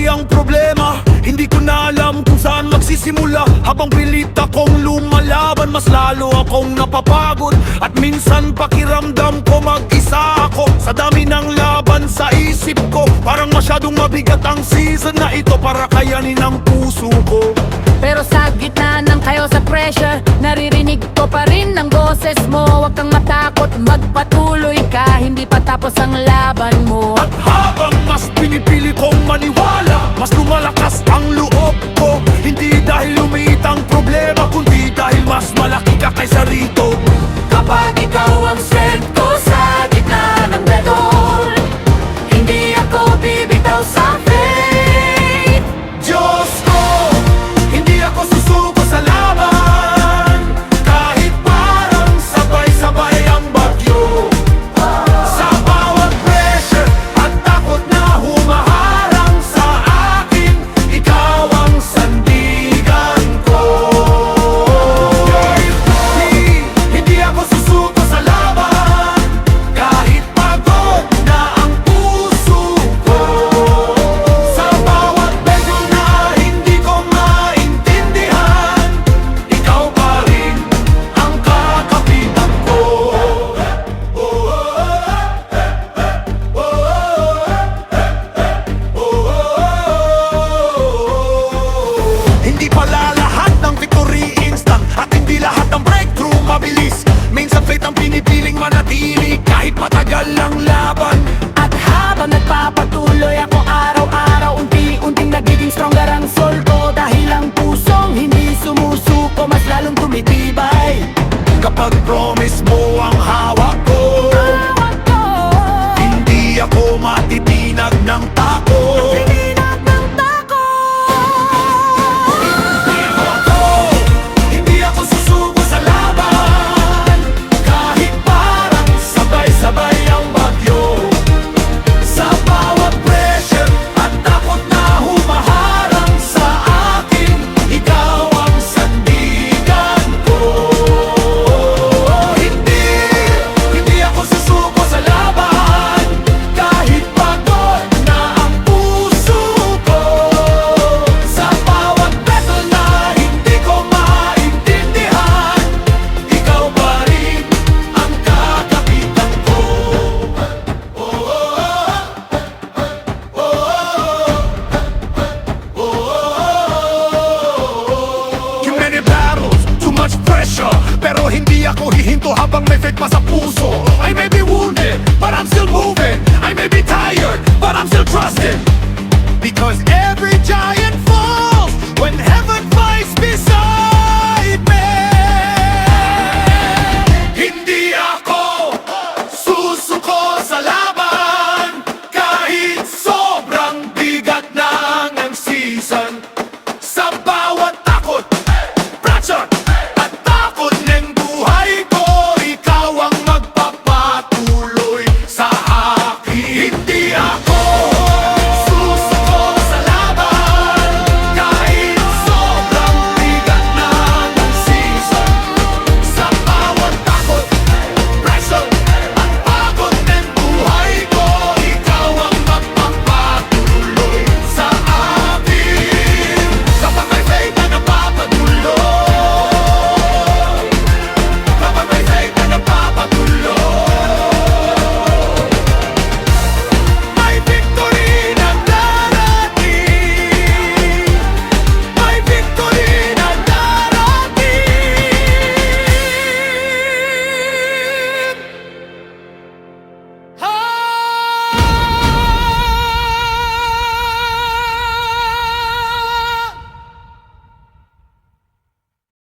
malaki ang problema. Hindi ko na alam kung saan magsisimula. Habang pilit akong lumalaban, mas lalo akong napapagod. At minsan pakiramdam ko mag-isa ako. Sa dami ng laban sa isip ko, parang masyadong mabigat ang season na ito para kayanin ang puso ko. Pero sa gitna ng kayo sa pressure, naririnig ko pa rin ang boses mo. Huwag kang matakot, magpatuloy ka, hindi pa tapos ang laban mo. At habang mas pinipili kong maniwala, mas lumalakas ang loob ko. Hindi dahil lumiit ang problema, kundi dahil mas malaki ka kaysa rito. Kapag ikaw ang strength ko sa gitna ng battle, hindi ako bibitaw sa faith. Diyos ko, hindi ako susuko sa laban. Kahit parang sabay-sabay ang bagyo. Sa bawat pressure at takot na humaharang sa akin, ikaw ang sandigan ko. Hindi ako susuko sa laban. Kahit pagod na ang puso ko. Sa bawat beso na hindi ko maintindihan, ikaw pa rin ang kakapitan ko. Hindi pala lahat ng victory instant, at hindi lahat ng breakthrough mabilis. Minsan fate ang pinipiling manatili kahit matagal ang laban. At habang nagpapatuloy ako araw-araw, unti-unting nagiging stronger ang soul ko. Dahil ang pusong hindi sumusuko, mas lalong tumitibay. Kapag promise mo ang hawak ko, Tawag ko, hindi ako matitinag ng takot. tinag ng tako. Hindi ako susuko sa laban. Kahit parang sabay-sabay ang bagyo. Sa bawat pressure at takot na humaharang sa akin, ikaw ang sandigan ko. Hindi ako susuko sa laban. Kahit pagod na ang puso ko. Sa bawat battle na hindi ko maintindihan, ikaw pa rin ang kakapitan ko. Too many battles, too much pressure, pero hindi ako hihinto habang may faith pa sa puso.